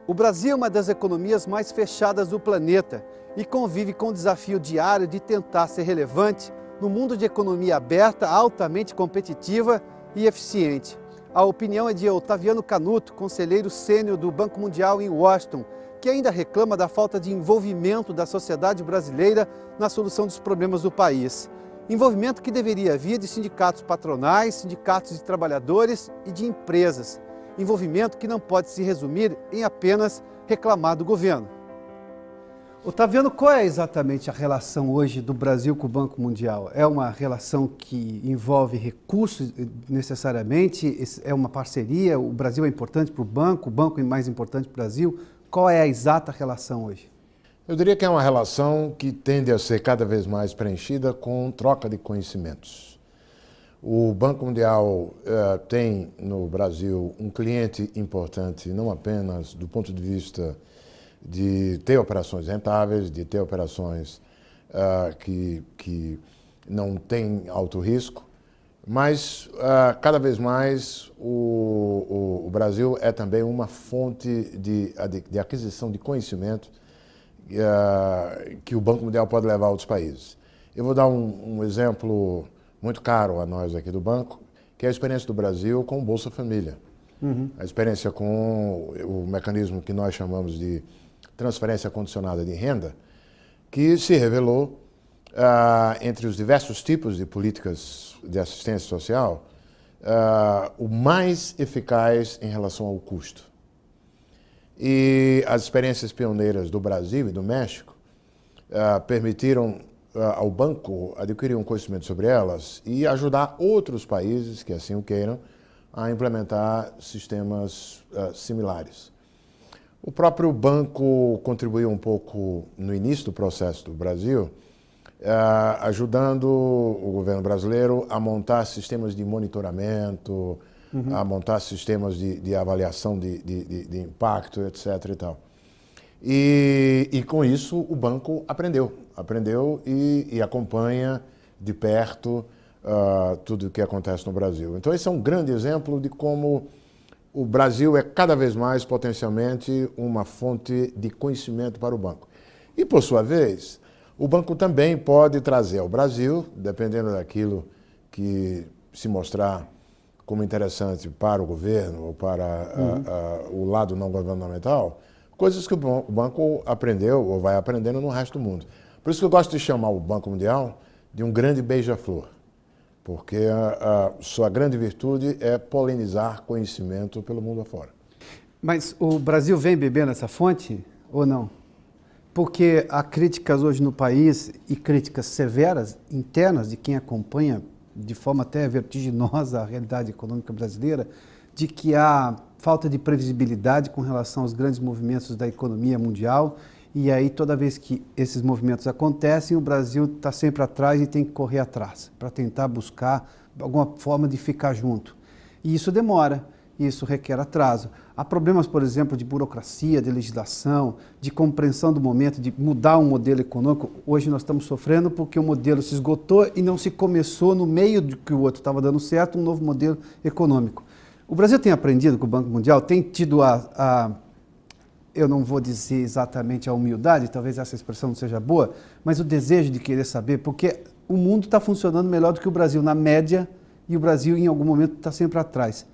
O Brasil é uma das economias mais fechadas do planeta e convive com o desafio diário de tentar ser relevante no mundo de economia aberta, altamente competitiva e eficiente. A opinião é de Otaviano Canuto, conselheiro sênior do Banco Mundial em Washington, que ainda reclama da falta de envolvimento da sociedade brasileira na solução dos problemas do país. Envolvimento que deveria vir de sindicatos patronais, sindicatos de trabalhadores e de empresas. Envolvimento que não pode se resumir em apenas reclamar do governo. Otaviano, qual é exatamente a relação hoje do Brasil com o Banco Mundial? É uma relação que envolve recursos necessariamente? É uma parceria? O Brasil é importante para o banco é mais importante para o Brasil? Qual é a exata relação hoje? Eu diria que é uma relação que tende a ser cada vez mais preenchida com troca de conhecimentos. O Banco Mundial tem no Brasil um cliente importante, não apenas do ponto de vista de ter operações rentáveis, de ter operações que não têm alto risco, mas cada vez mais o Brasil é também uma fonte de aquisição de conhecimento que o Banco Mundial pode levar a outros países. Eu vou dar um exemplo muito caro a nós aqui do banco, que é a experiência do Brasil com o Bolsa Família. A experiência com o mecanismo que nós chamamos de transferência condicionada de renda, que se revelou, entre os diversos tipos de políticas de assistência social, o mais eficaz em relação ao custo. E as experiências pioneiras do Brasil e do México permitiram ao banco adquirir um conhecimento sobre elas e ajudar outros países que assim o queiram a implementar sistemas similares. O próprio banco contribuiu um pouco no início do processo do Brasil, ajudando o governo brasileiro a montar sistemas de monitoramento, a montar sistemas de avaliação de impacto, etc. e tal. E com isso o banco aprendeu e acompanha de perto tudo o que acontece no Brasil. Então esse é um grande exemplo de como o Brasil é cada vez mais potencialmente uma fonte de conhecimento para o banco. E por sua vez, o banco também pode trazer ao Brasil, dependendo daquilo que se mostrar como interessante para o governo ou para o lado não governamental, coisas que o banco aprendeu ou vai aprendendo no resto do mundo. Por isso que eu gosto de chamar o Banco Mundial de um grande beija-flor, porque a sua grande virtude é polinizar conhecimento pelo mundo afora. Mas o Brasil vem bebendo essa fonte ou não? Porque há críticas hoje no país e críticas severas, internas, de quem acompanha de forma até vertiginosa a realidade econômica brasileira, de que há falta de previsibilidade com relação aos grandes movimentos da economia mundial, e aí toda vez que esses movimentos acontecem, o Brasil está sempre atrás e tem que correr atrás, para tentar buscar alguma forma de ficar junto. E isso demora, isso requer atraso. Há problemas, por exemplo, de burocracia, de legislação, de compreensão do momento, de mudar um modelo econômico. Hoje nós estamos sofrendo porque o modelo se esgotou e não se começou no meio do que o outro estava dando certo, um novo modelo econômico. O Brasil tem aprendido com o Banco Mundial, tem tido eu não vou dizer exatamente a humildade, talvez essa expressão não seja boa, mas o desejo de querer saber, porque o mundo está funcionando melhor do que o Brasil na média e o Brasil em algum momento está sempre atrás.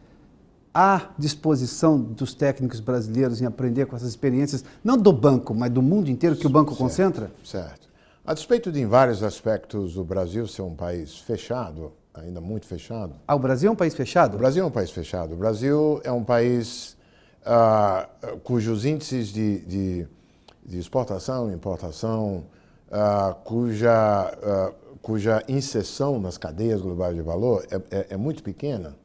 Há disposição dos técnicos brasileiros em aprender com essas experiências, não do banco, mas do mundo inteiro que o banco concentra? Certo. A despeito de, em vários aspectos, o Brasil ser um país fechado, ainda muito fechado. O Brasil é um país fechado? O Brasil é um país fechado. O Brasil é um país cujos índices de exportação e importação, cuja inserção nas cadeias globais de valor é muito pequena.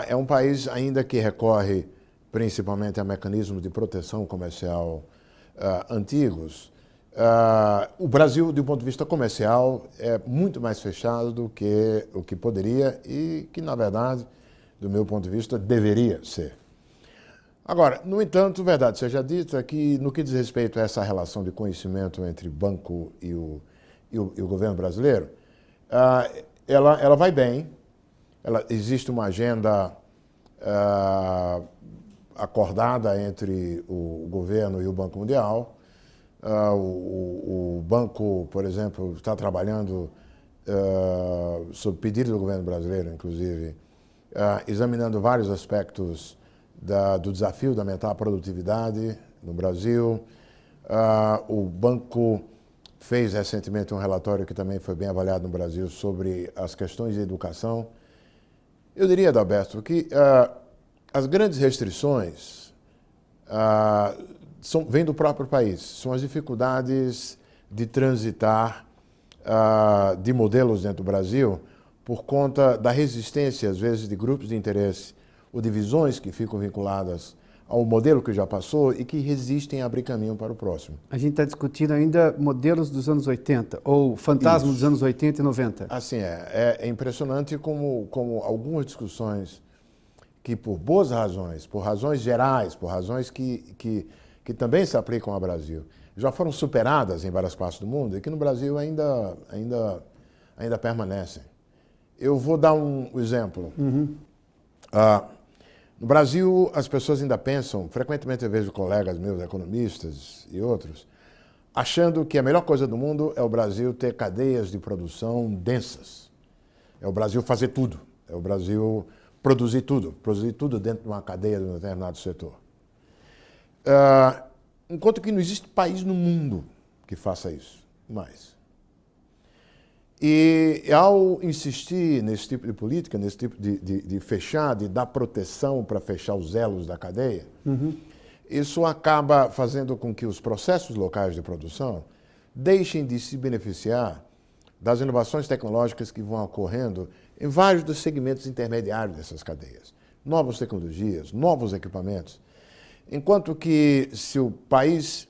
É um país ainda que recorre principalmente a mecanismos de proteção comercial antigos. O Brasil, do ponto de vista comercial, é muito mais fechado do que o que poderia e que, na verdade, do meu ponto de vista, deveria ser. Agora, no entanto, verdade seja dita que, no que diz respeito a essa relação de conhecimento entre o banco e o governo brasileiro, ela vai bem. Existe uma agenda acordada entre o governo e o Banco Mundial. O banco, por exemplo, está trabalhando, sob pedido do governo brasileiro, inclusive, examinando vários aspectos do desafio de aumentar a produtividade no Brasil. O banco fez recentemente um relatório que também foi bem avaliado no Brasil sobre as questões de educação. Eu diria, Adalberto, que as grandes restrições vêm do próprio país. São as dificuldades de transitar de modelos dentro do Brasil por conta da resistência, às vezes, de grupos de interesse ou de visões que ficam vinculadas ao modelo que já passou e que resistem a abrir caminho para o próximo. A gente está discutindo ainda modelos dos anos 80, ou fantasmas dos anos 80 e 90. Assim, é impressionante como algumas discussões que, por boas razões, por razões gerais, por razões que também se aplicam ao Brasil, já foram superadas em várias partes do mundo e que no Brasil ainda permanecem. Eu vou dar um exemplo. No Brasil, as pessoas ainda pensam, frequentemente eu vejo colegas meus, economistas e outros, achando que a melhor coisa do mundo é o Brasil ter cadeias de produção densas. É o Brasil fazer tudo. É o Brasil produzir tudo dentro de uma cadeia de um determinado setor. Enquanto que não existe país no mundo que faça isso, mais. E ao insistir nesse tipo de política, nesse tipo de fechar, de dar proteção para fechar os elos da cadeia, isso acaba fazendo com que os processos locais de produção deixem de se beneficiar das inovações tecnológicas que vão ocorrendo em vários dos segmentos intermediários dessas cadeias. Novas tecnologias, novos equipamentos. Enquanto que se o país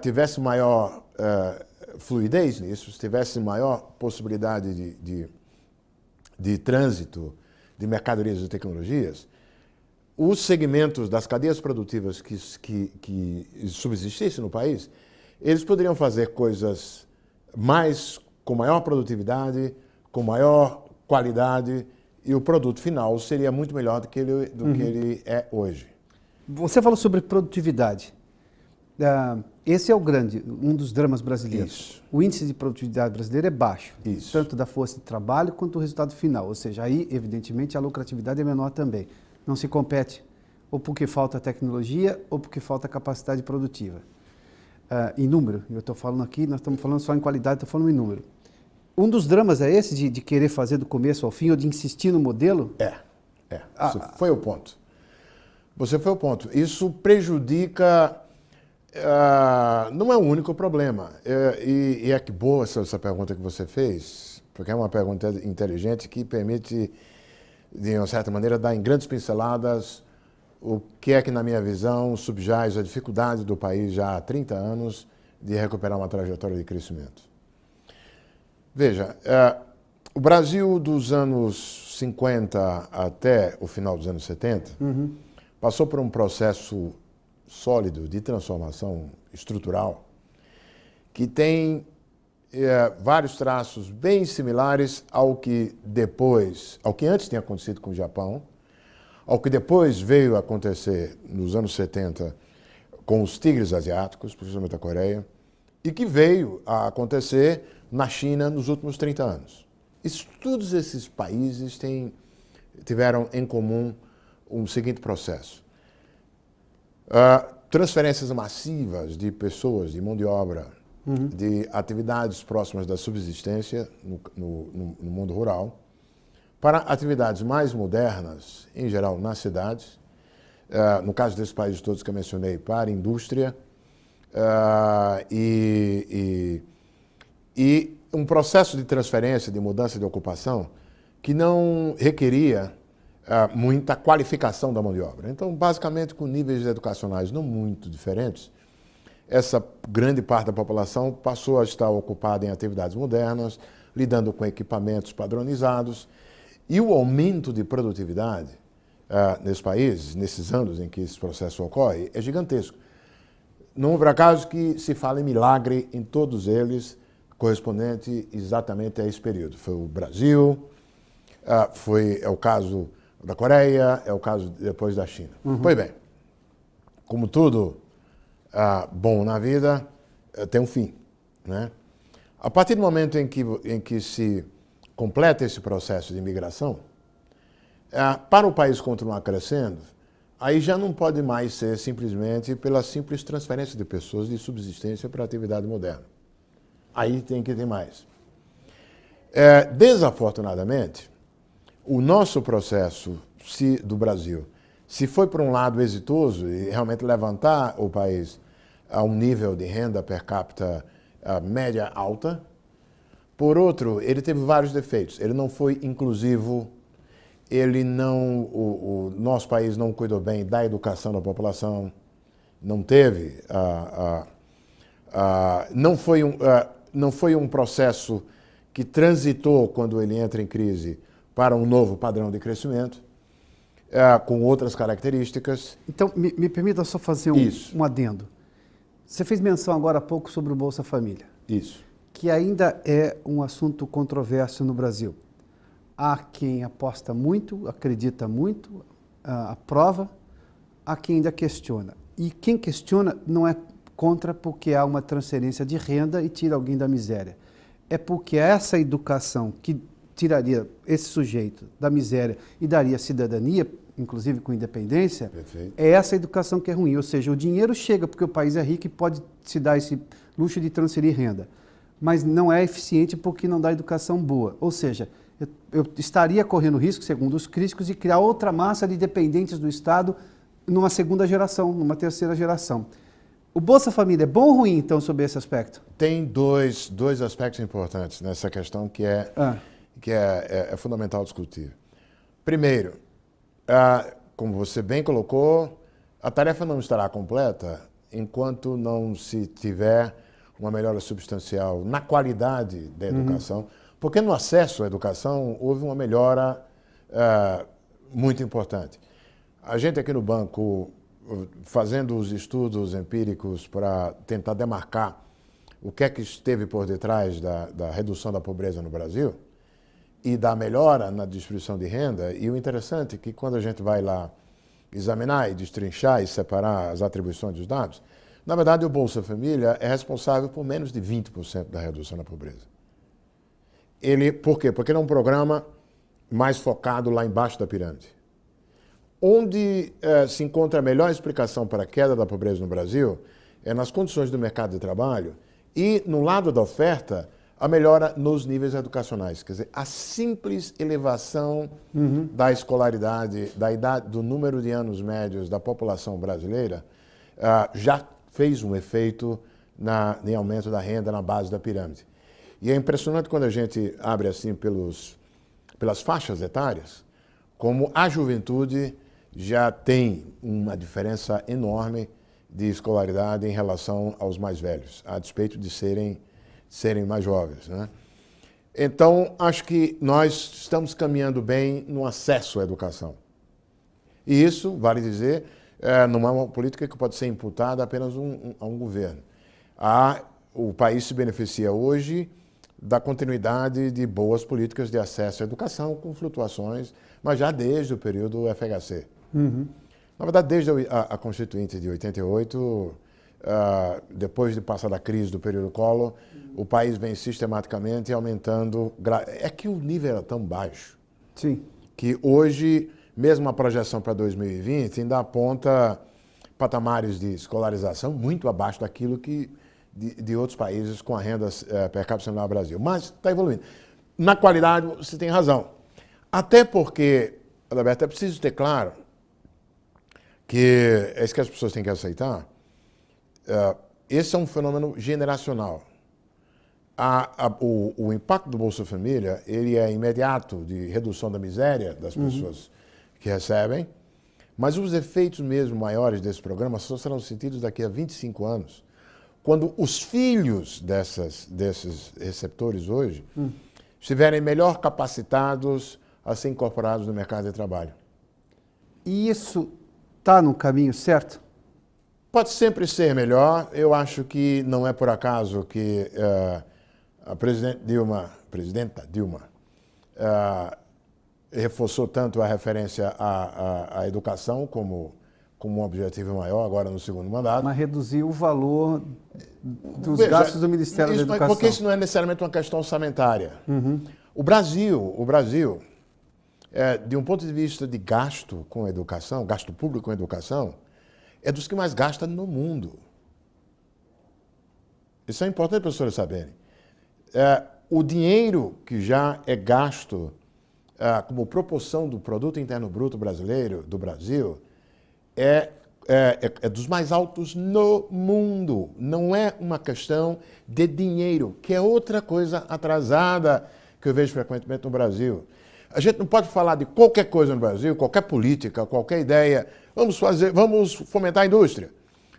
tivesse maior fluidez nisso, se tivesse maior possibilidade de trânsito de mercadorias e tecnologias, os segmentos das cadeias produtivas que subsistissem no país, eles poderiam fazer coisas com maior produtividade, com maior qualidade, e o produto final seria muito melhor do que ele é hoje. Você falou sobre produtividade. Esse é um dos dramas brasileiros. Isso. O índice de produtividade brasileiro é baixo, Isso. tanto da força de trabalho quanto do resultado final. Ou seja, aí, evidentemente, a lucratividade é menor também. Não se compete ou porque falta tecnologia ou porque falta capacidade produtiva. Em número, eu estou falando aqui, nós estamos falando só em qualidade, estou falando em número. Um dos dramas é esse de querer fazer do começo ao fim ou de insistir no modelo? Isso foi o ponto. Você foi o ponto. Isso prejudica... não é o único problema. E é que boa essa pergunta que você fez, porque é uma pergunta inteligente que permite, de uma certa maneira, dar em grandes pinceladas o que é que, na minha visão, subjaz a dificuldade do país já há 30 anos de recuperar uma trajetória de crescimento. Veja, o Brasil dos anos 50 até o final dos anos 70 passou por um processo sólido de transformação estrutural que tem vários traços bem similares ao que antes tinha acontecido com o Japão, ao que depois veio a acontecer nos anos 70 com os tigres asiáticos, principalmente a Coreia, e que veio a acontecer na China nos últimos 30 anos. Todos esses países tiveram em comum um seguinte processo. Transferências massivas de pessoas, de mão de obra, de atividades próximas da subsistência no mundo rural, para atividades mais modernas, em geral nas cidades, no caso desses países todos que eu mencionei, para a indústria, e um processo de transferência, de mudança de ocupação, que não requeria muita qualificação da mão de obra. Então, basicamente, com níveis educacionais não muito diferentes, essa grande parte da população passou a estar ocupada em atividades modernas, lidando com equipamentos padronizados, e o aumento de produtividade nesses países, nesses anos em que esse processo ocorre, é gigantesco. Não houve acaso que se fale em milagre em todos eles, correspondente exatamente a esse período. Foi o Brasil, é o caso da Coreia, é o caso depois da China. Pois bem, como tudo bom na vida, tem um fim, né? A partir do momento em que se completa esse processo de imigração, para o país continuar crescendo, aí já não pode mais ser simplesmente pela simples transferência de pessoas de subsistência para a atividade moderna. Aí tem que ter mais. Desafortunadamente, o nosso processo do Brasil, se foi por um lado exitoso e realmente levantar o país a um nível de renda per capita média alta, por outro, ele teve vários defeitos. Ele não foi inclusivo, o nosso país não cuidou bem da educação da população, não teve, não foi um processo que transitou, quando ele entra em crise, para um novo padrão de crescimento, com outras características. Então, me permita só fazer um adendo. Você fez menção agora há pouco sobre o Bolsa Família. Isso. Que ainda é um assunto controverso no Brasil. Há quem aposta muito, acredita muito, aprova, há quem ainda questiona. E quem questiona não é contra porque há uma transferência de renda e tira alguém da miséria. É porque essa educação que tiraria esse sujeito da miséria e daria cidadania, inclusive com independência, Perfeito. É essa educação que é ruim. Ou seja, o dinheiro chega porque o país é rico e pode se dar esse luxo de transferir renda, mas não é eficiente porque não dá educação boa. Ou seja, eu estaria correndo risco, segundo os críticos, de criar outra massa de dependentes do Estado numa segunda geração, numa terceira geração. O Bolsa Família é bom ou ruim, então, sobre esse aspecto? Tem dois aspectos importantes nessa questão que é fundamental discutir. Primeiro, como você bem colocou, a tarefa não estará completa enquanto não se tiver uma melhora substancial na qualidade da educação, porque no acesso à educação houve uma melhora muito importante. A gente aqui no banco, fazendo os estudos empíricos para tentar demarcar o que é que esteve por detrás da redução da pobreza no Brasil e da melhora na distribuição de renda, e o interessante é que quando a gente vai lá examinar e destrinchar e separar as atribuições dos dados, na verdade o Bolsa Família é responsável por menos de 20% da redução da pobreza. Por quê? Porque ele é um programa mais focado lá embaixo da pirâmide. Onde se encontra a melhor explicação para a queda da pobreza no Brasil é nas condições do mercado de trabalho e, no lado da oferta, a melhora nos níveis educacionais. Quer dizer, a simples elevação da escolaridade, da idade, do número de anos médios da população brasileira já fez um efeito em aumento da renda na base da pirâmide. E é impressionante quando a gente abre assim pelas faixas etárias, como a juventude já tem uma diferença enorme de escolaridade em relação aos mais velhos, a despeito de serem mais jovens, né? Então, acho que nós estamos caminhando bem no acesso à educação. E isso, vale dizer, não é uma política que pode ser imputada apenas a um governo. O país se beneficia hoje da continuidade de boas políticas de acesso à educação, com flutuações, mas já desde o período FHC. Na verdade, desde a Constituinte de 88, depois de passar da crise do período Collor, o país vem sistematicamente aumentando. É que o nível era tão baixo. Sim. Que hoje, mesmo a projeção para 2020, ainda aponta patamares de escolarização muito abaixo daquilo de outros países com a renda per capita similar ao Brasil. Mas está evoluindo. Na qualidade, você tem razão. Até porque, Adalberto, é preciso ter claro que é isso que as pessoas têm que aceitar. Esse é um fenômeno generacional. O impacto do Bolsa Família ele é imediato de redução da miséria das pessoas que recebem, mas os efeitos mesmo maiores desse programa só serão sentidos daqui a 25 anos, quando os filhos desses receptores hoje estiverem melhor capacitados a ser incorporados no mercado de trabalho. E isso está no caminho certo? Pode sempre ser melhor. Eu acho que não é por acaso que a presidenta Dilma reforçou tanto a referência à educação como como um objetivo maior, agora no segundo mandato. Mas reduzir o valor dos Veja, gastos do Ministério da Educação. Porque isso não é necessariamente uma questão orçamentária. O Brasil, de um ponto de vista de gasto com educação, gasto público com educação, é dos que mais gasta no mundo. Isso é importante para as pessoas saberem. O dinheiro que já é gasto como proporção do produto interno bruto brasileiro, do Brasil, é dos mais altos no mundo. Não é uma questão de dinheiro, que é outra coisa atrasada que eu vejo frequentemente no Brasil. A gente não pode falar de qualquer coisa no Brasil, qualquer política, qualquer ideia. Vamos fomentar a indústria,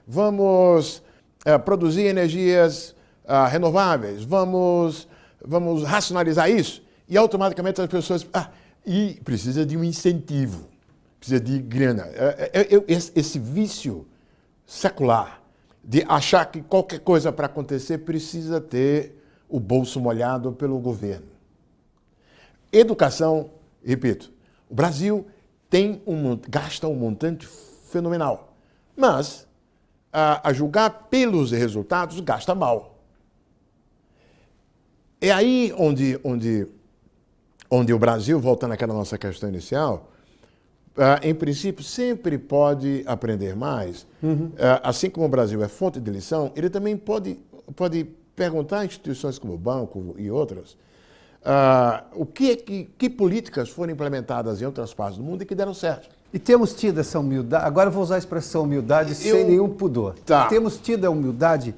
vamos produzir energias renováveis, vamos racionalizar isso. E automaticamente as pessoas... e precisa de um incentivo, precisa de grana. Esse vício secular de achar que qualquer coisa para acontecer precisa ter o bolso molhado pelo governo. Educação, repito, o Brasil gasta um montante fenomenal, mas, a julgar pelos resultados, gasta mal. É aí onde o Brasil, voltando àquela nossa questão inicial, em princípio, sempre pode aprender mais. Assim como o Brasil é fonte de lição, ele também pode perguntar a instituições como o banco e outras que políticas foram implementadas em outras partes do mundo e que deram certo. E temos tido essa humildade, agora eu vou usar a expressão humildade sem nenhum pudor. Tá. Temos tido a humildade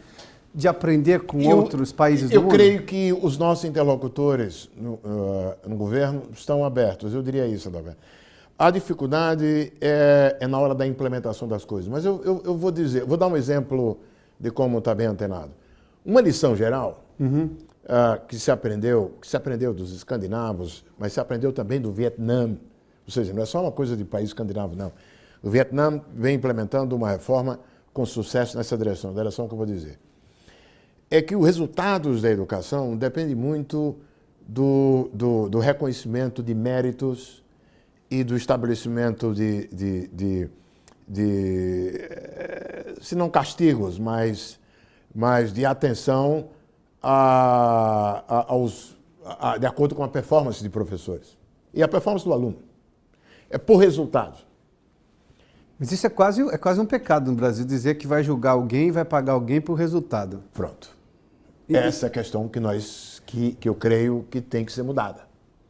de aprender com outros países do mundo? Eu creio que os nossos interlocutores no governo estão abertos, eu diria isso, Adalberto. A dificuldade é na hora da implementação das coisas, mas eu vou dar um exemplo de como está bem antenado. Uma lição geral que se aprendeu dos escandinavos, mas se aprendeu também do Vietnã, ou seja, não é só uma coisa de país escandinavo, não. O Vietnã vem implementando uma reforma com sucesso nessa direção, da direção que eu vou dizer. É que os resultados da educação dependem muito do reconhecimento de méritos e do estabelecimento se não castigos, mas de atenção de acordo com a performance de professores e a performance do aluno. É por resultado. Mas isso é quase um pecado no Brasil, dizer que vai julgar alguém e vai pagar alguém por resultado. Pronto. Essa é a questão que eu creio que tem que ser mudada.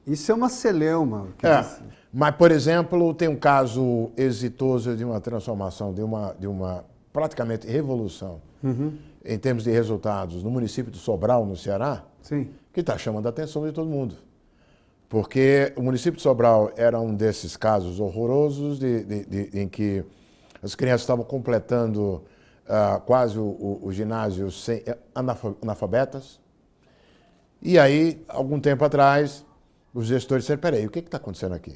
Isso é uma celeuma. Mas, por exemplo, tem um caso exitoso de uma transformação, de uma praticamente revolução em termos de resultados no município de Sobral, no Ceará, Sim. que está chamando a atenção de todo mundo. Porque o município de Sobral era um desses casos horrorosos em que as crianças estavam completando quase o ginásio sem analfabetas. E aí, algum tempo atrás, os gestores disseram, peraí, o que está acontecendo aqui?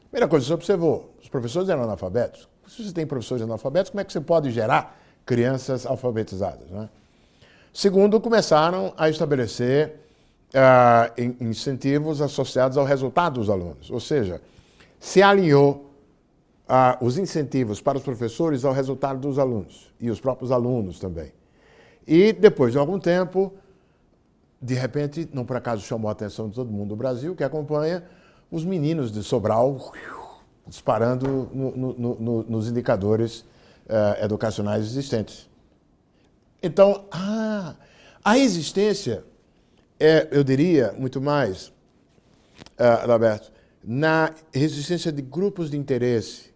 Primeira coisa que você observou, os professores eram analfabetos. Se você tem professores analfabetos, como é que você pode gerar crianças alfabetizadas, né? Segundo, começaram a estabelecer incentivos associados ao resultado dos alunos. Ou seja, se alinhou os incentivos para os professores ao resultado dos alunos e os próprios alunos também. E depois de algum tempo, de repente, não por acaso chamou a atenção de todo mundo do Brasil, que acompanha os meninos de Sobral disparando nos indicadores educacionais existentes. Então, a existência eu diria, muito mais, Roberto, na resistência de grupos de interesse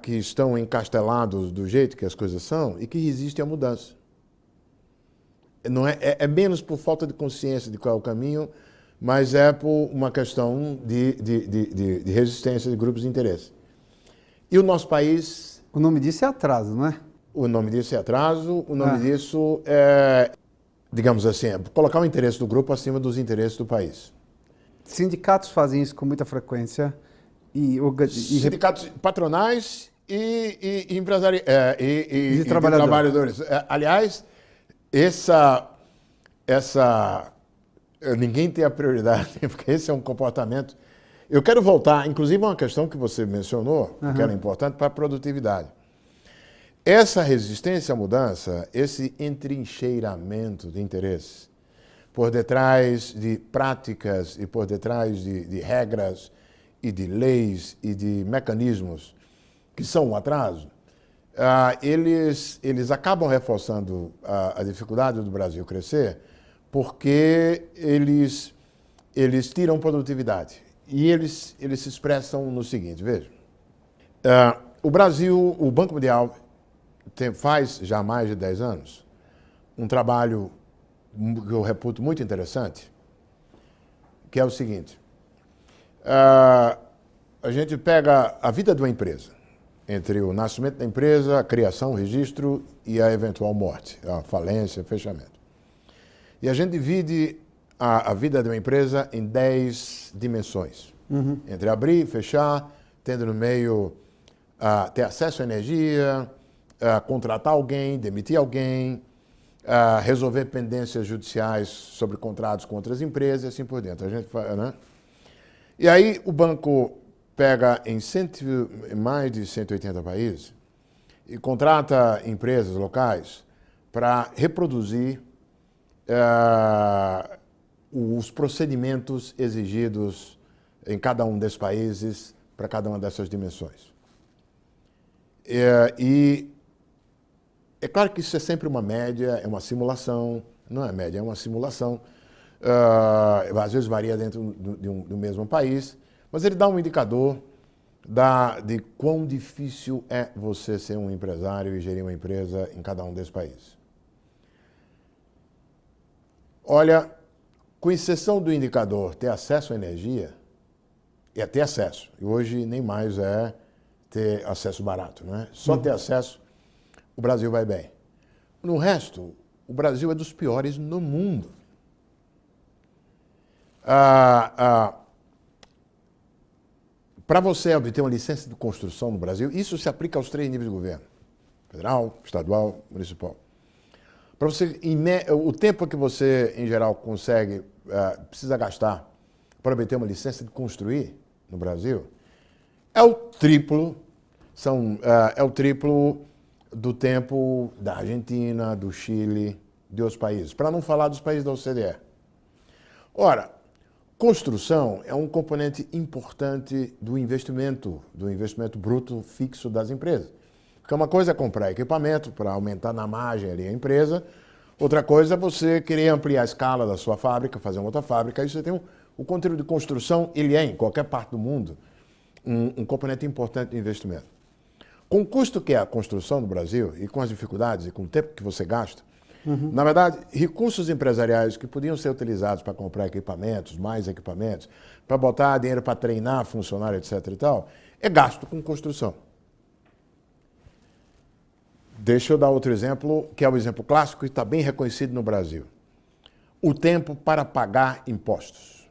que estão encastelados do jeito que as coisas são e que resistem à mudança. Não é menos por falta de consciência de qual é o caminho, mas é por uma questão de resistência de grupos de interesse. E o nosso país... O nome disso é atraso, não é? O nome disso é atraso, o nome disso é... digamos assim, colocar o interesse do grupo acima dos interesses do país. Sindicatos fazem isso com muita frequência. Sindicatos patronais e trabalhadores. Aliás, ninguém tem a prioridade, porque esse é um comportamento Eu quero voltar, inclusive, a uma questão que você mencionou, que era importante para a produtividade. Essa resistência à mudança, esse entrincheiramento de interesses, por detrás de práticas e por detrás de regras e de leis e de mecanismos que são um atraso, eles acabam reforçando a dificuldade do Brasil crescer porque eles tiram produtividade. E eles se expressam no seguinte, veja. O Brasil, o Banco Mundial faz já há mais de 10 anos um trabalho que eu reputo muito interessante, que é o seguinte. A gente pega a vida de uma empresa, entre o nascimento da empresa, a criação, o registro e a eventual morte, a falência, fechamento. E a gente divide a vida de uma empresa em 10 dimensões. Entre abrir, fechar, tendo no meio ter acesso à energia, contratar alguém, demitir alguém, resolver pendências judiciais sobre contratos com outras empresas e assim por dentro. A gente, né? E aí o banco pega em mais de 180 países e contrata empresas locais para reproduzir os procedimentos exigidos em cada um desses países para cada uma dessas dimensões. E é claro que isso é sempre uma média, é uma simulação, não é média, é uma simulação. Às vezes varia dentro do mesmo país, mas ele dá um indicador de quão difícil é você ser um empresário e gerir uma empresa em cada um desses países. Olha, com exceção do indicador ter acesso à energia, é ter acesso. E hoje nem mais é ter acesso barato, não é? Só ter acesso, o Brasil vai bem. No resto, o Brasil é dos piores no mundo. Para você obter uma licença de construção no Brasil, isso se aplica aos 3 níveis de governo: federal, estadual, municipal. Para você, o tempo que você, em geral, precisa gastar para obter uma licença de construir no Brasil é o triplo, é o triplo do tempo da Argentina, do Chile, de outros países, para não falar dos países da OCDE. Ora, construção é um componente importante do investimento bruto fixo das empresas. Porque uma coisa é comprar equipamento para aumentar na margem ali a empresa, outra coisa é você querer ampliar a escala da sua fábrica, fazer uma outra fábrica, aí você tem o conteúdo de construção, ele é, em qualquer parte do mundo, um componente importante do investimento. Com o custo que é a construção no Brasil, e com as dificuldades, e com o tempo que você gasta, na verdade, recursos empresariais que podiam ser utilizados para comprar equipamentos, mais equipamentos, para botar dinheiro para treinar funcionário, etc. e tal, é gasto com construção. Deixa eu dar outro exemplo, que é o exemplo clássico e está bem reconhecido no Brasil. O tempo para pagar impostos.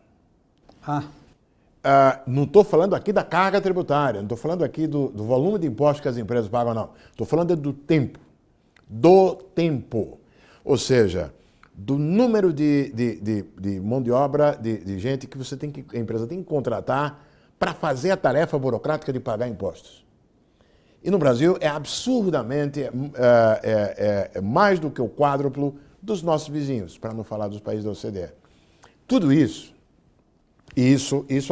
Não estou falando aqui da carga tributária, não estou falando aqui do volume de impostos que as empresas pagam, não. Estou falando do tempo. Do tempo. Ou seja, do número de mão de obra, de gente que a empresa tem que contratar para fazer a tarefa burocrática de pagar impostos. E no Brasil é absurdamente mais do que o quádruplo dos nossos vizinhos, para não falar dos países da OCDE. Tudo isso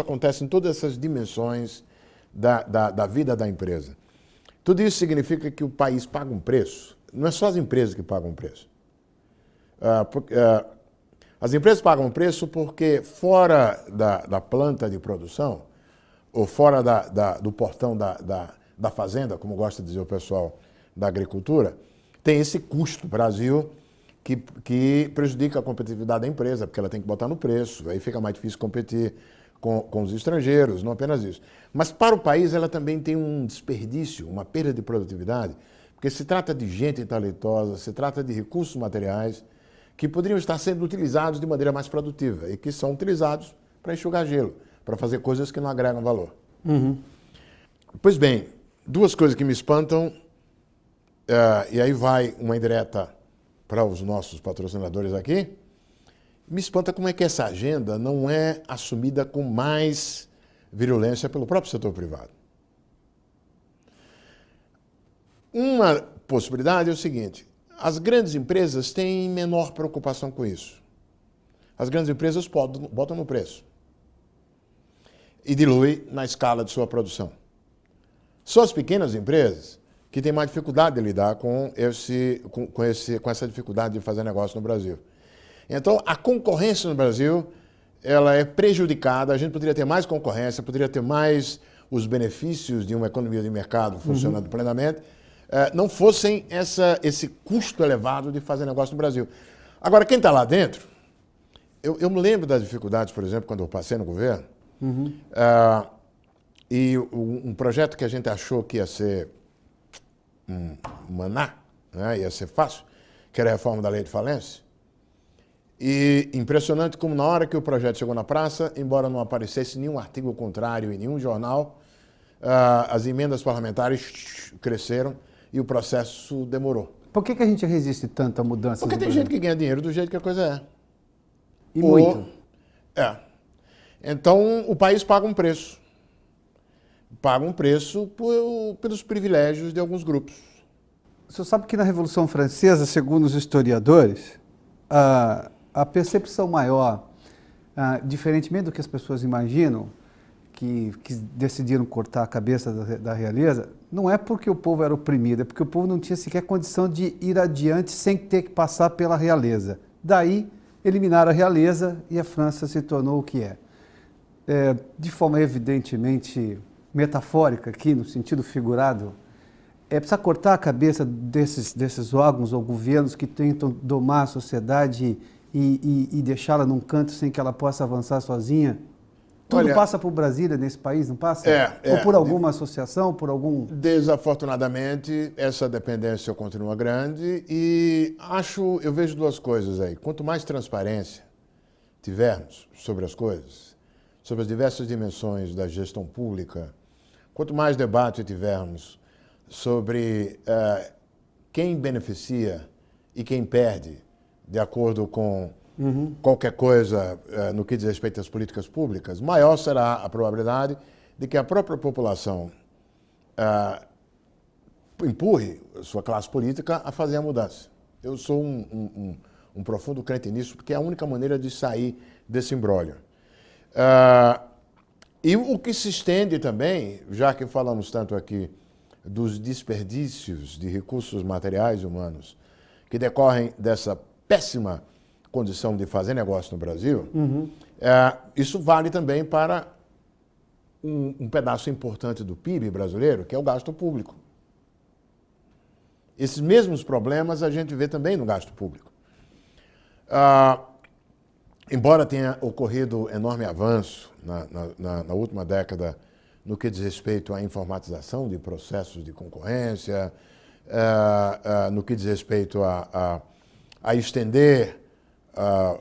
acontece em todas essas dimensões da vida da empresa. Tudo isso significa que o país paga um preço. Não é só as empresas que pagam um preço. As empresas pagam um preço porque fora da planta de produção, ou fora do portão da fazenda, como gosta de dizer o pessoal da agricultura, tem esse custo Brasil que prejudica a competitividade da empresa, porque ela tem que botar no preço, aí fica mais difícil competir com os estrangeiros, não apenas isso. Mas para o país ela também tem um desperdício, uma perda de produtividade, porque se trata de gente talentosa, se trata de recursos materiais que poderiam estar sendo utilizados de maneira mais produtiva e que são utilizados para enxugar gelo, para fazer coisas que não agregam valor. Pois bem, 2 coisas que me espantam, e aí vai uma indireta para os nossos patrocinadores aqui. Me espanta como é que essa agenda não é assumida com mais virulência pelo próprio setor privado. Uma possibilidade é o seguinte: as grandes empresas têm menor preocupação com isso. As grandes empresas botam no preço e diluem na escala de sua produção. Só as pequenas empresas que têm mais dificuldade de lidar com essa dificuldade de fazer negócio no Brasil. Então, a concorrência no Brasil, ela é prejudicada. A gente poderia ter mais concorrência, poderia ter mais os benefícios de uma economia de mercado funcionando plenamente, não fossem esse custo elevado de fazer negócio no Brasil. Agora, quem está lá dentro, eu me lembro das dificuldades, por exemplo, quando eu passei no governo, e um projeto que a gente achou que ia ser um maná, né, ia ser fácil, que era a reforma da lei de falência. E impressionante como na hora que o projeto chegou na praça, embora não aparecesse nenhum artigo contrário em nenhum jornal, as emendas parlamentares cresceram e o processo demorou. Por que a gente resiste tanto à mudança? Porque tem gente que ganha dinheiro do jeito que a coisa é. E muito. Então, o país paga um preço. Paga um preço pelos privilégios de alguns grupos. O senhor sabe que na Revolução Francesa, segundo os historiadores, a percepção maior, diferentemente do que as pessoas imaginam, que decidiram cortar a cabeça da realeza, não é porque o povo era oprimido, é porque o povo não tinha sequer condição de ir adiante sem ter que passar pela realeza. Daí, eliminaram a realeza e a França se tornou o que é. De forma evidentemente metafórica aqui, no sentido figurado, precisa cortar a cabeça desses órgãos ou governos que tentam domar a sociedade e deixá-la num canto sem que ela possa avançar sozinha? Tudo passa por Brasília nesse país, não passa? Ou por alguma associação, por algum... Desafortunadamente, essa dependência continua grande e eu vejo duas coisas aí. Quanto mais transparência tivermos sobre as coisas, sobre as diversas dimensões da gestão pública, quanto mais debate tivermos sobre quem beneficia e quem perde, de acordo com qualquer coisa no que diz respeito às políticas públicas, maior será a probabilidade de que a própria população empurre sua classe política a fazer a mudança. Eu sou um profundo crente nisso, porque é a única maneira de sair desse imbróglio. E o que se estende também, já que falamos tanto aqui dos desperdícios de recursos materiais e humanos que decorrem dessa péssima condição de fazer negócio no Brasil, isso vale também para um pedaço importante do PIB brasileiro, que é o gasto público. Esses mesmos problemas a gente vê também no gasto público. Embora tenha ocorrido enorme avanço na última década no que diz respeito à informatização de processos de concorrência, no que diz respeito a estender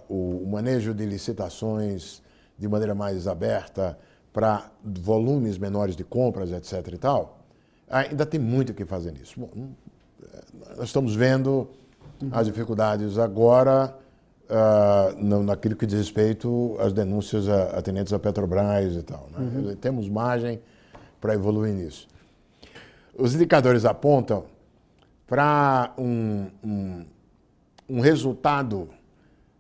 o manejo de licitações de maneira mais aberta para volumes menores de compras, etc. e tal, ainda tem muito o que fazer nisso. Bom, nós estamos vendo as dificuldades agora naquilo que diz respeito às denúncias atendentes à Petrobras e tal. Né? Temos margem para evoluir nisso. Os indicadores apontam para um resultado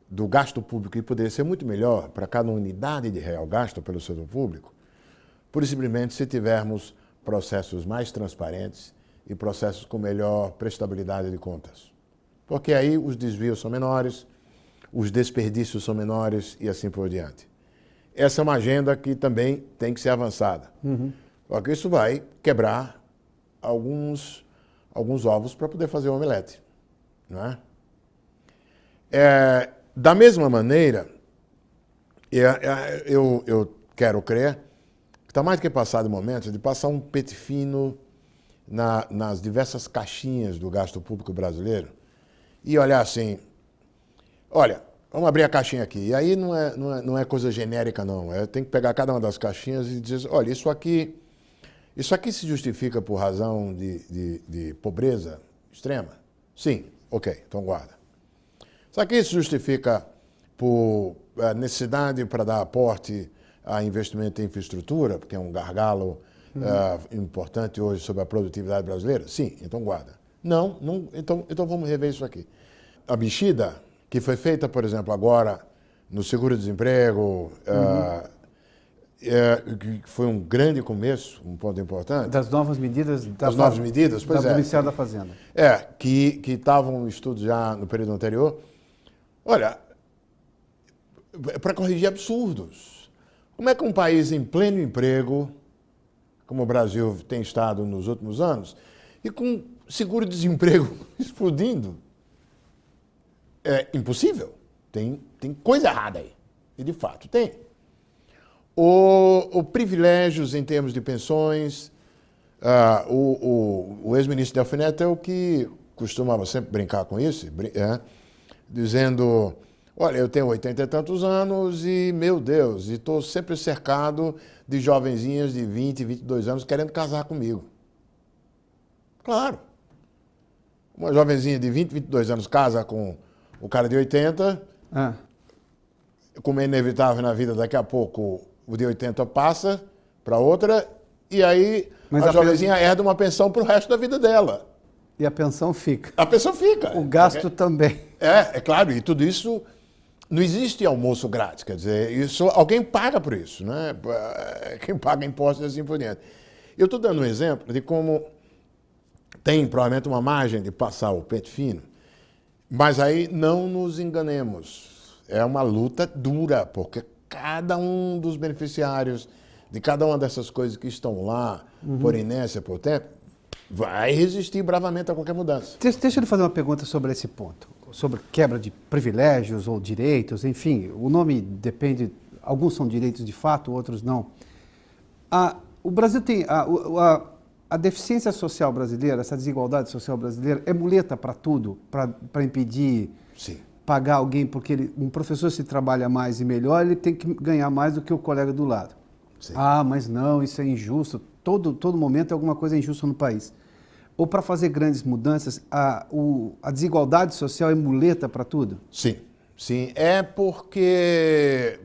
do gasto público que poderia ser muito melhor para cada unidade de real gasto pelo setor público, pura e simplesmente se tivermos processos mais transparentes e processos com melhor prestabilidade de contas. Porque aí os desvios são menores, os desperdícios são menores e assim por diante. Essa é uma agenda que também tem que ser avançada. Porque isso vai quebrar alguns ovos para poder fazer o omelete. Não é? Da mesma maneira, eu quero crer que está mais que passado o momento de passar um pente fino nas diversas caixinhas do gasto público brasileiro e olhar assim, olha, vamos abrir a caixinha aqui. E aí não é coisa genérica, não. Tem que pegar cada uma das caixinhas e dizer, olha, isso aqui se justifica por razão de pobreza extrema? Sim, ok, então guarda. Isso aqui se justifica por necessidade para dar aporte a investimento em infraestrutura, porque é um gargalo importante hoje sobre a produtividade brasileira? Sim, então guarda. Não, então vamos rever isso aqui. A mexida, que foi feita, por exemplo, agora no seguro-desemprego, que foi um grande começo, um ponto importante. Das novas medidas das novas medidas, pois do Ministério da Fazenda. Que estavam em estudo já no período anterior. Olha, para corrigir absurdos. Como é que um país em pleno emprego, como o Brasil tem estado nos últimos anos, e com seguro-desemprego explodindo, é impossível. Tem coisa errada aí. E, de fato, tem. O privilégios em termos de pensões, o ex-ministro Delfim Neto é o que costumava sempre brincar com isso, dizendo, olha, eu tenho 80 e tantos anos e, meu Deus, estou sempre cercado de jovenzinhas de 20, 22 anos querendo casar comigo. Claro. Uma jovenzinha de 20, 22 anos casa com o cara de 80, como é inevitável na vida, daqui a pouco o de 80 passa para outra, e aí a jovenzinha herda uma pensão para o resto da vida dela. E a pensão fica. A pensão fica. O gasto também. É claro, e tudo isso, não existe almoço grátis, quer dizer, isso, alguém paga por isso, né? Quem paga impostos e assim por diante. Eu estou dando um exemplo de como tem provavelmente uma margem de passar o pente fino, mas aí não nos enganemos. É uma luta dura, porque cada um dos beneficiários de cada uma dessas coisas que estão lá, por inércia, por tempo, vai resistir bravamente a qualquer mudança. Deixa eu lhe fazer uma pergunta sobre esse ponto, sobre quebra de privilégios ou direitos, enfim, o nome depende, alguns são direitos de fato, outros não. O Brasil tem, a deficiência social brasileira, essa desigualdade social brasileira, é muleta para tudo, para impedir... Sim. Pagar alguém porque um professor se trabalha mais e melhor, ele tem que ganhar mais do que o colega do lado. Sim. Mas não, isso é injusto. Todo momento é alguma coisa injusta no país. Ou para fazer grandes mudanças, a desigualdade social é muleta para tudo? Sim, sim. É porque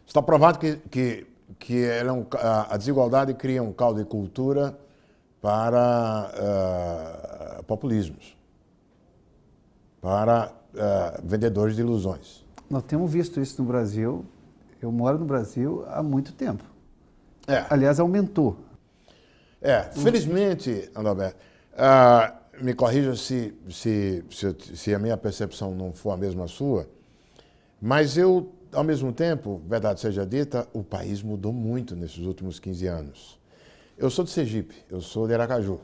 está provado que a desigualdade cria um caldo de cultura para populismos, para vendedores de ilusões. Nós temos visto isso no Brasil. Eu moro no Brasil há muito tempo. Aliás, aumentou. Felizmente, Adalberto, me corrija se a minha percepção não for a mesma sua, mas eu, ao mesmo tempo, verdade seja dita, o país mudou muito nesses últimos 15 anos. Eu sou de Sergipe, eu sou de Aracaju.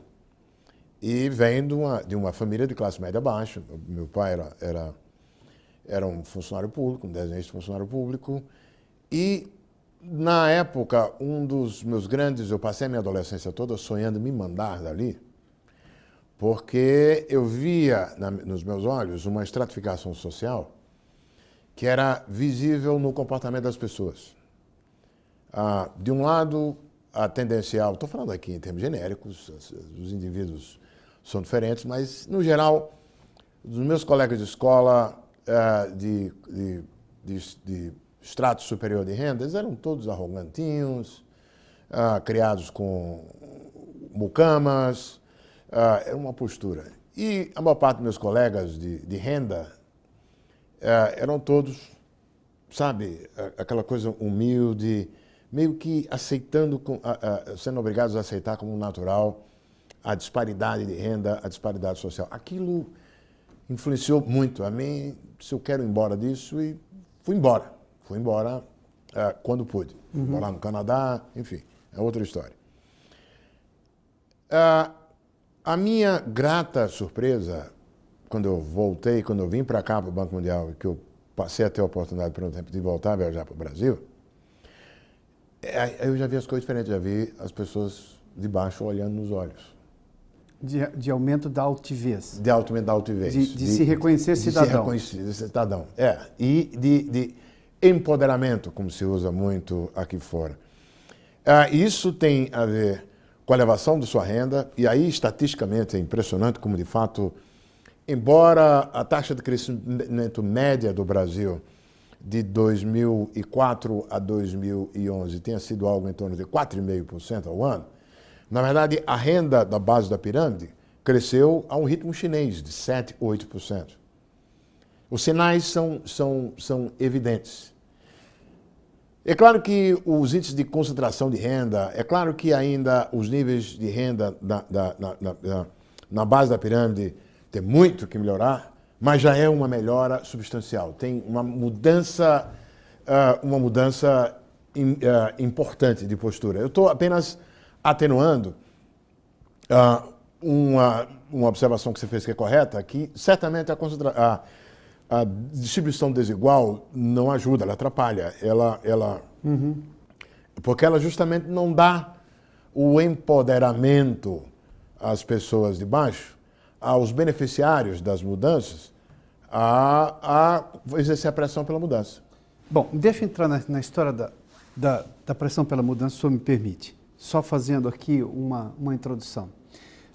E venho de uma família de classe média baixa. Meu pai era um funcionário público, um desenhista funcionário público. E, na época, um dos meus grandes... Eu passei a minha adolescência toda sonhando me mandar dali, porque eu via nos meus olhos uma estratificação social que era visível no comportamento das pessoas. De um lado, a tendencial... Estou falando aqui em termos genéricos, os indivíduos são diferentes, mas, no geral, os meus colegas de escola de estrato superior de renda, eles eram todos arrogantinhos, criados com mucamas, era uma postura. E a maior parte dos meus colegas de renda eram todos, sabe, aquela coisa humilde, meio que aceitando, sendo obrigados a aceitar como natural a disparidade de renda, a disparidade social. Aquilo influenciou muito a mim, se eu quero ir embora disso, e fui embora. Fui embora quando pude. Morar no Canadá, enfim, é outra história. A minha grata surpresa, quando eu voltei, quando eu vim para cá, para o Banco Mundial, e que eu passei a ter a oportunidade por um tempo de voltar a viajar para o Brasil, eu já vi as coisas diferentes, já vi as pessoas de baixo olhando nos olhos. De aumento da altivez. De aumento da altivez. De se reconhecer cidadão. De se reconhecer cidadão, E de empoderamento, como se usa muito aqui fora. Isso tem a ver com a elevação de sua renda, e aí, estatisticamente, é impressionante como, de fato, embora a taxa de crescimento média do Brasil de 2004 a 2011 tenha sido algo em torno de 4,5% ao ano, na verdade, a renda da base da pirâmide cresceu a um ritmo chinês de 7%, 8%. Os sinais são evidentes. É claro que os índices de concentração de renda, é claro que ainda os níveis de renda na base da pirâmide tem muito que melhorar, mas já é uma melhora substancial. Tem uma mudança importante de postura. Eu estou apenas atenuando uma observação que você fez que é correta, que certamente a distribuição desigual não ajuda, ela atrapalha. Porque ela justamente não dá o empoderamento às pessoas de baixo, aos beneficiários das mudanças, a exercer a pressão pela mudança. Bom, deixa eu entrar na história da pressão pela mudança, se o senhor me permite. Só fazendo aqui uma introdução.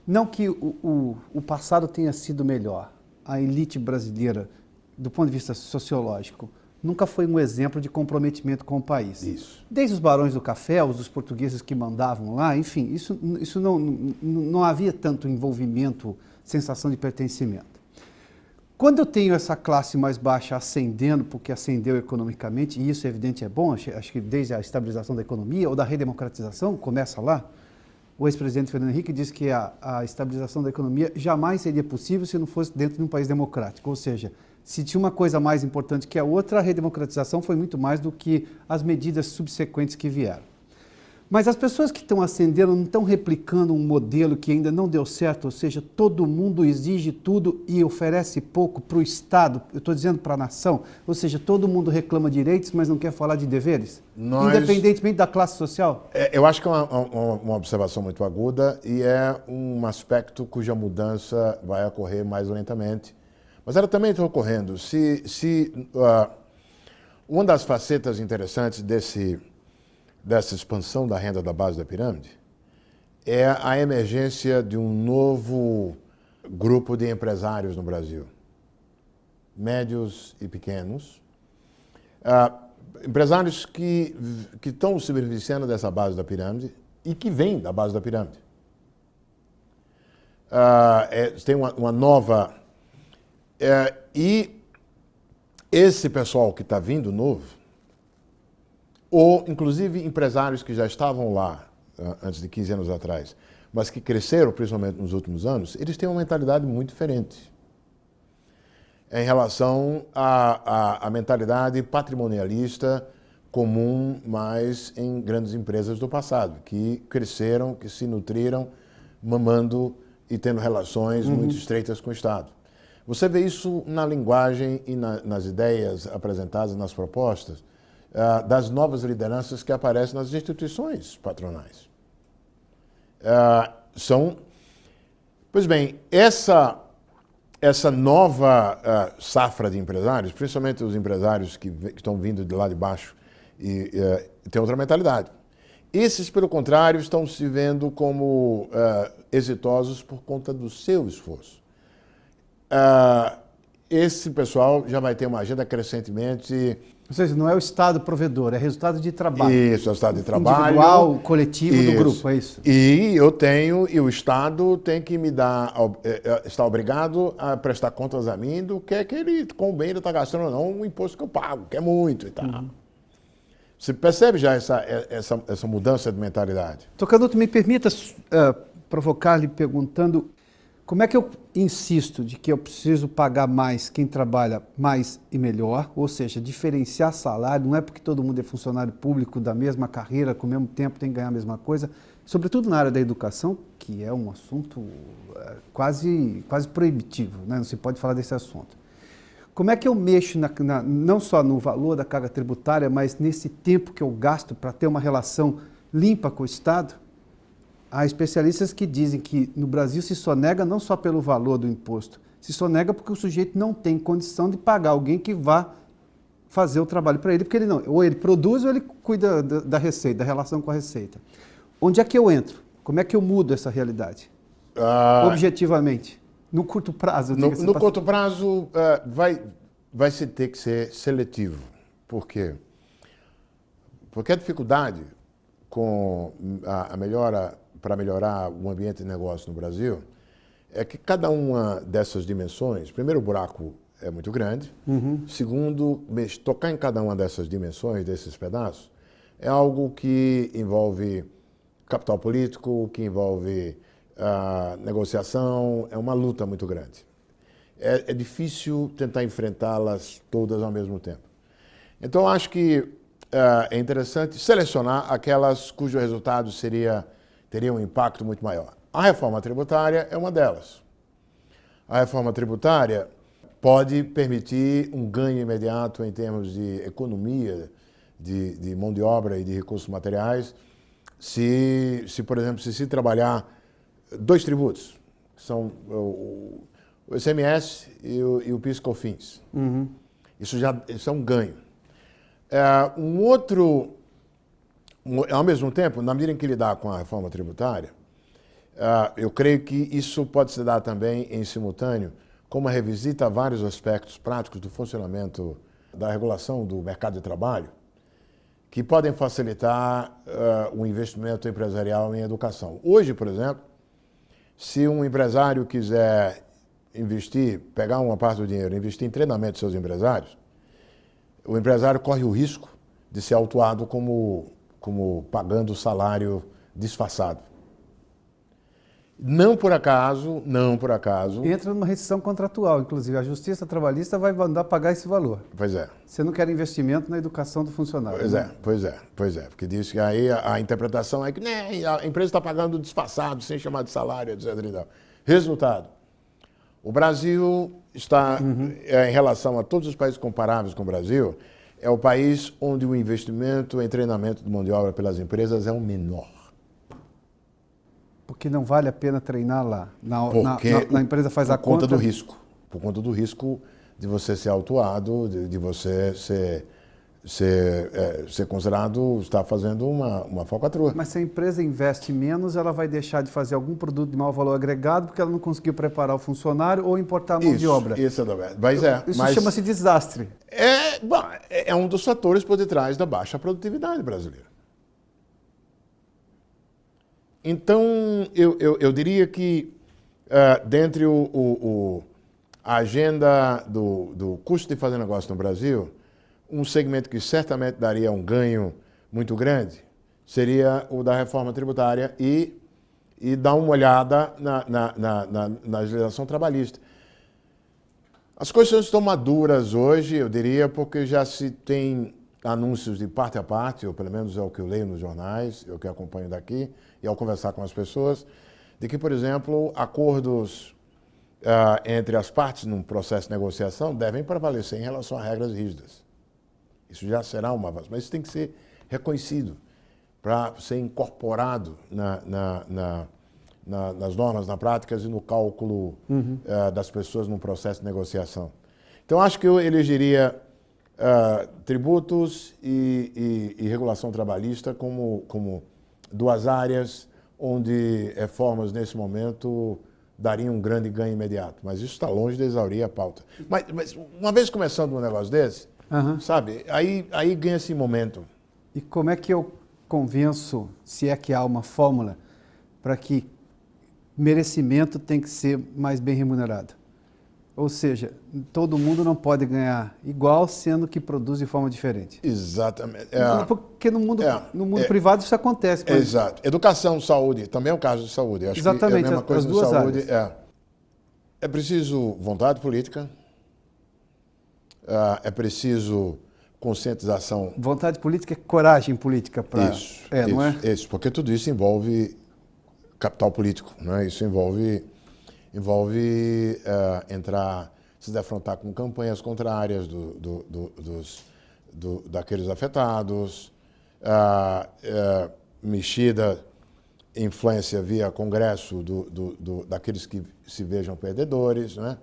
Não que o passado tenha sido melhor. A elite brasileira, do ponto de vista sociológico, nunca foi um exemplo de comprometimento com o país. Isso. Desde os barões do café, os portugueses que mandavam lá, enfim, isso não havia tanto envolvimento, sensação de pertencimento. Quando eu tenho essa classe mais baixa ascendendo, porque ascendeu economicamente, e isso é evidente, é bom, acho que desde a estabilização da economia ou da redemocratização, começa lá, o ex-presidente Fernando Henrique disse que a estabilização da economia jamais seria possível se não fosse dentro de um país democrático, ou seja, se tinha uma coisa mais importante que a outra, a redemocratização foi muito mais do que as medidas subsequentes que vieram. Mas as pessoas que estão ascendendo não estão replicando um modelo que ainda não deu certo, ou seja, todo mundo exige tudo e oferece pouco para o Estado, eu estou dizendo para a nação, ou seja, todo mundo reclama direitos, mas não quer falar de deveres, independentemente da classe social? Eu acho que é uma observação muito aguda e é um aspecto cuja mudança vai ocorrer mais lentamente. Mas ela também está ocorrendo. Uma das facetas interessantes dessa expansão da renda da base da pirâmide é a emergência de um novo grupo de empresários no Brasil, médios e pequenos, empresários que estão se beneficiando dessa base da pirâmide e que vêm da base da pirâmide. Tem uma nova... e esse pessoal que está vindo novo, ou inclusive empresários que já estavam lá antes de 15 anos atrás, mas que cresceram principalmente nos últimos anos, eles têm uma mentalidade muito diferente em relação à mentalidade patrimonialista comum mais em grandes empresas do passado, que cresceram, que se nutriram, mamando e tendo relações muito estreitas com o Estado. Você vê isso na linguagem e nas ideias apresentadas, nas propostas, das novas lideranças que aparecem nas instituições patronais. Pois bem, essa nova safra de empresários, principalmente os empresários que estão vindo de lá de baixo, e tem outra mentalidade. Esses, pelo contrário, estão se vendo como exitosos por conta do seu esforço. Esse pessoal já vai ter uma agenda crescentemente... Ou seja, não é o Estado provedor, é resultado de trabalho. Isso, é o Estado de trabalho. Individual, coletivo do grupo, é isso. E o Estado tem que me dar, está obrigado a prestar contas a mim do que é que ele, com o bem, ele está gastando ou não, o imposto que eu pago, que é muito e tal. Você percebe já essa mudança de mentalidade? Tocanuto, me permita provocar-lhe perguntando como é que eu insisto de que eu preciso pagar mais quem trabalha mais e melhor, ou seja, diferenciar salário, não é porque todo mundo é funcionário público da mesma carreira, com o mesmo tempo tem que ganhar a mesma coisa, sobretudo na área da educação, que é um assunto quase proibitivo, né? Não se pode falar desse assunto. Como é que eu mexo não só no valor da carga tributária, mas nesse tempo que eu gasto para ter uma relação limpa com o Estado? Há especialistas que dizem que no Brasil se sonega não só pelo valor do imposto, se sonega porque o sujeito não tem condição de pagar alguém que vá fazer o trabalho para ele, porque ele não, ou ele produz ou ele cuida da receita, da relação com a receita. Onde é que eu entro? Como é que eu mudo essa realidade? Objetivamente, no curto prazo. No curto prazo vai se ter que ser seletivo. Por quê? Porque a dificuldade com a melhora, para melhorar o ambiente de negócio no Brasil, é que cada uma dessas dimensões, primeiro, o buraco é muito grande, segundo, tocar em cada uma dessas dimensões, desses pedaços, é algo que envolve capital político, que envolve negociação, é uma luta muito grande. É difícil tentar enfrentá-las todas ao mesmo tempo. Então, acho que é interessante selecionar aquelas cujo resultado teria um impacto muito maior. A reforma tributária é uma delas. A reforma tributária pode permitir um ganho imediato em termos de economia, de mão de obra e de recursos materiais, por exemplo, se trabalhar dois tributos, que são o ICMS e o PIS/COFINS. Isso é um ganho. Ao mesmo tempo, na medida em que lidar com a reforma tributária, eu creio que isso pode se dar também em simultâneo com uma revisita a vários aspectos práticos do funcionamento da regulação do mercado de trabalho, que podem facilitar o investimento empresarial em educação. Hoje, por exemplo, se um empresário quiser pegar uma parte do dinheiro e investir em treinamento de seus empresários, o empresário corre o risco de ser autuado como pagando salário disfarçado. Não por acaso. Entra numa rescisão contratual, inclusive. A Justiça Trabalhista vai mandar pagar esse valor. Pois é. Você não quer investimento na educação do funcionário. Pois é. Porque diz que aí a interpretação é que a empresa está pagando disfarçado, sem chamar de salário, etc. Resultado. O Brasil está, em relação a todos os países comparáveis com o Brasil, é o país onde o investimento em treinamento de mão de obra pelas empresas é o menor. Porque não vale a pena treinar lá. Na empresa faz a conta. Por conta do risco. Por conta do risco de você ser autuado, de você ser considerado estar fazendo uma falcatrua. Mas se a empresa investe menos, ela vai deixar de fazer algum produto de maior valor agregado porque ela não conseguiu preparar o funcionário ou importar a mão de obra. Isso é verdade. Isso chama-se desastre. É um dos fatores por detrás da baixa produtividade brasileira. Então, eu diria que, dentre a agenda do custo de fazer negócio no Brasil, um segmento que certamente daria um ganho muito grande seria o da reforma tributária e dar uma olhada na legislação trabalhista. As coisas estão maduras hoje, eu diria, porque já se tem anúncios de parte a parte, ou pelo menos é o que eu leio nos jornais, é o que eu acompanho daqui, e ao conversar com as pessoas, de que, por exemplo, acordos entre as partes num processo de negociação devem prevalecer em relação a regras rígidas. Isso já será uma avanço, mas isso tem que ser reconhecido para ser incorporado nas normas, nas práticas e no cálculo das pessoas num processo de negociação. Então, acho que eu elegeria tributos e regulação trabalhista como duas áreas onde reformas nesse momento dariam um grande ganho imediato. Mas isso está longe de exaurir a pauta. Mas uma vez começando um negócio desse, sabe, aí ganha-se momento. E como é que eu convenço, se é que há uma fórmula, para que merecimento tem que ser mais bem remunerado? Ou seja, todo mundo não pode ganhar igual, sendo que produz de forma diferente. Exatamente. Porque no mundo privado isso acontece. Exato. Educação, saúde, também é um caso de saúde. Acho exatamente, que é a mesma coisa as duas de saúde. áreas. É preciso vontade política, é preciso conscientização. Vontade política é coragem política para. Não é? Isso, porque tudo isso envolve capital político, não é? Isso envolve se defrontar com campanhas contrárias daqueles afetados, mexida, influência via Congresso daqueles que se vejam perdedores. Né?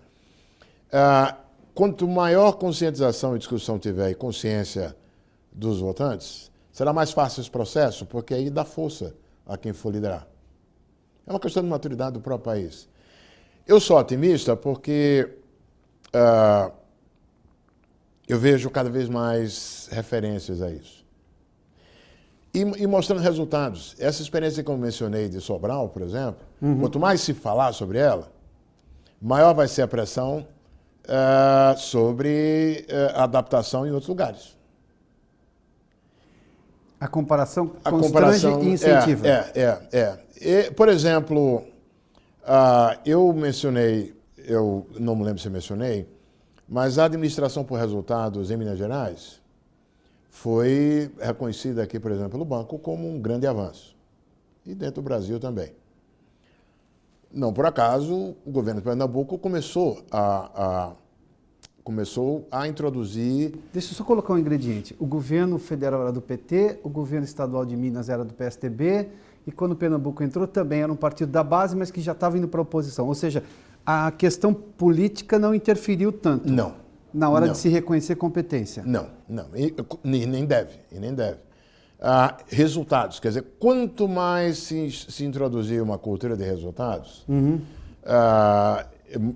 Quanto maior conscientização e discussão tiver e consciência dos votantes, será mais fácil esse processo, porque aí dá força a quem for liderar. É uma questão de maturidade do próprio país. Eu sou otimista porque Eu vejo cada vez mais referências a isso. E mostrando resultados. Essa experiência que eu mencionei de Sobral, por exemplo, quanto mais se falar sobre ela, maior vai ser a pressão sobre a adaptação em outros lugares. A comparação constrange e incentiva. Por exemplo, eu mencionei, eu não me lembro se eu mencionei, mas a administração por resultados em Minas Gerais foi reconhecida aqui, por exemplo, pelo banco como um grande avanço. E dentro do Brasil também. Não por acaso, o governo de Pernambuco começou a introduzir... Deixa eu só colocar um ingrediente. O governo federal era do PT, o governo estadual de Minas era do PSDB, e quando o Pernambuco entrou também era um partido da base, mas que já estava indo para a oposição. Ou seja, a questão política não interferiu tanto. Não. Na hora de se reconhecer competência. Não. E nem deve. Resultados, quer dizer, quanto mais se introduzir uma cultura de resultados,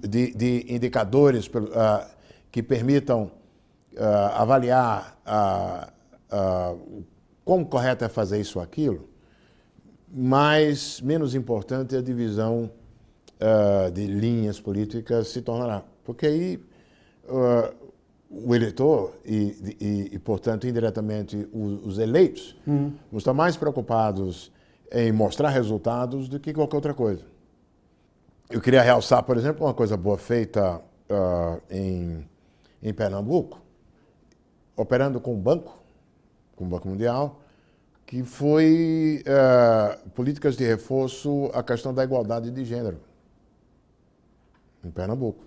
de indicadores que permitam avaliar quão correto é fazer isso ou aquilo, menos importante a divisão de linhas políticas se tornará. Porque aí o eleitor e, portanto, indiretamente, os eleitos vão estar mais preocupados em mostrar resultados do que qualquer outra coisa. Eu queria realçar, por exemplo, uma coisa boa feita em Pernambuco, operando com o Banco Mundial, que foi políticas de reforço à questão da igualdade de gênero em Pernambuco.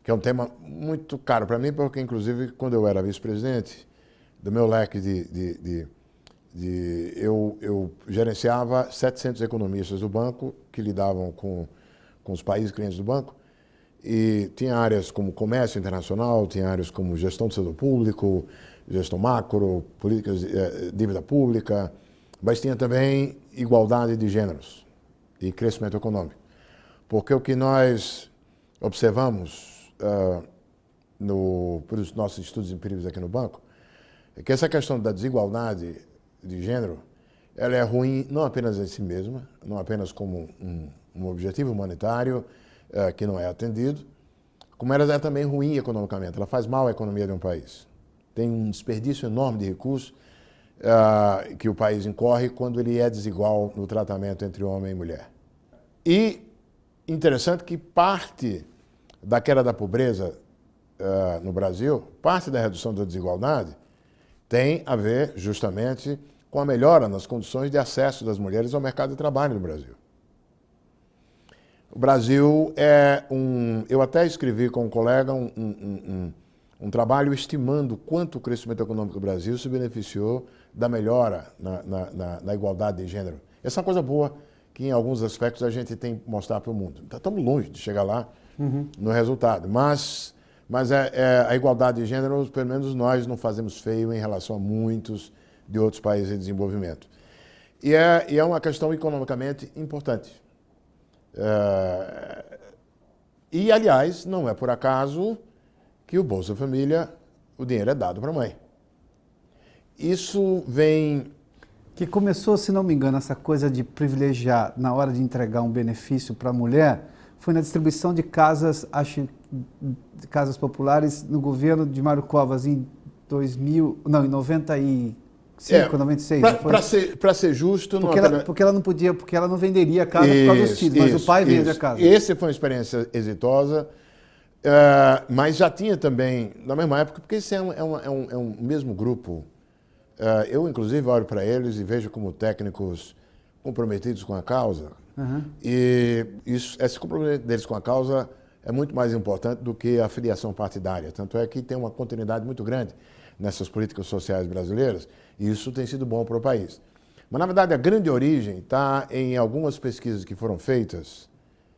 Que é um tema muito caro para mim, porque, inclusive, quando eu era vice-presidente, do meu leque eu gerenciava 700 economistas do banco que lidavam com os países clientes do banco, e tinha áreas como comércio internacional, tinha áreas como gestão do setor público, gestão macro, políticas de dívida pública, mas tinha também igualdade de gêneros e crescimento econômico. Porque o que nós observamos por os nossos estudos empíricos aqui no banco, é que essa questão da desigualdade de gênero, ela é ruim não apenas em si mesma, não apenas como um objetivo humanitário que não é atendido, como ela é também ruim economicamente, ela faz mal à economia de um país. Tem um desperdício enorme de recursos que o país incorre quando ele é desigual no tratamento entre homem e mulher. E interessante que parte da queda da pobreza no Brasil, parte da redução da desigualdade tem a ver justamente com a melhora nas condições de acesso das mulheres ao mercado de trabalho no Brasil. O Brasil eu até escrevi com um colega um trabalho estimando quanto o crescimento econômico do Brasil se beneficiou da melhora na igualdade de gênero. Essa é uma coisa boa que, em alguns aspectos, a gente tem que mostrar para o mundo. Estamos longe de chegar lá no resultado, mas a igualdade de gênero, pelo menos nós não fazemos feio em relação a muitos de outros países em desenvolvimento. E é uma questão economicamente importante. E, aliás, não é por acaso que o Bolsa Família, o dinheiro é dado para a mãe. Isso vem... Que começou, se não me engano, essa coisa de privilegiar na hora de entregar um benefício para a mulher, foi na distribuição de casas, de casas populares no governo de Mário Covas em 95, 96. Para ser justo... Porque ela não podia, porque ela não venderia a casa por causa dos filhos, mas o pai vende a casa. Essa foi uma experiência exitosa, mas já tinha também, na mesma época, porque esse é um mesmo grupo. Eu, inclusive, olho para eles e vejo como técnicos comprometidos com a causa. E esse comprometimento deles com a causa é muito mais importante do que a filiação partidária. Tanto é que tem uma continuidade muito grande nessas políticas sociais brasileiras, e isso tem sido bom para o país. Mas, na verdade, a grande origem está em algumas pesquisas que foram feitas,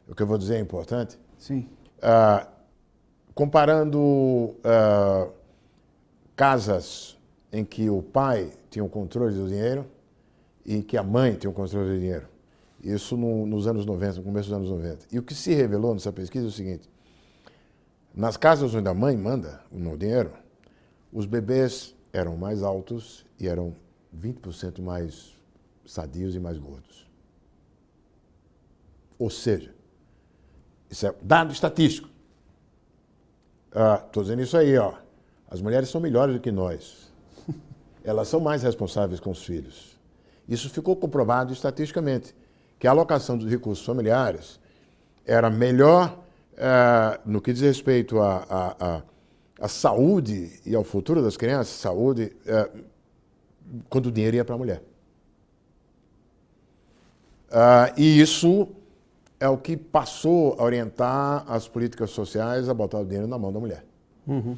o que eu vou dizer é importante. Sim. Comparando casas em que o pai tinha o controle do dinheiro e que a mãe tinha o controle do dinheiro. Isso nos anos 90, no começo dos anos 90. E o que se revelou nessa pesquisa é o seguinte: Nas casas onde a mãe manda no dinheiro, os bebês eram mais altos e eram 20% mais sadios e mais gordos. Ou seja, isso é dado estatístico. Estou dizendo isso aí, ó. As mulheres são melhores do que nós. Elas são mais responsáveis com os filhos. Isso ficou comprovado estatisticamente, que a alocação dos recursos familiares era melhor no que diz respeito à saúde e ao futuro das crianças, saúde, quando o dinheiro ia para a mulher. E isso é o que passou a orientar as políticas sociais a botar o dinheiro na mão da mulher. Uhum.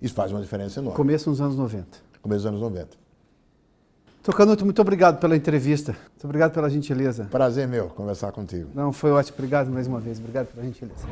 Isso faz uma diferença enorme. Começo nos anos 90. Começo dos anos 90. Tocanuto, muito obrigado pela entrevista. Muito obrigado pela gentileza. Prazer meu conversar contigo. Não, foi ótimo. Obrigado mais uma vez. Obrigado pela gentileza.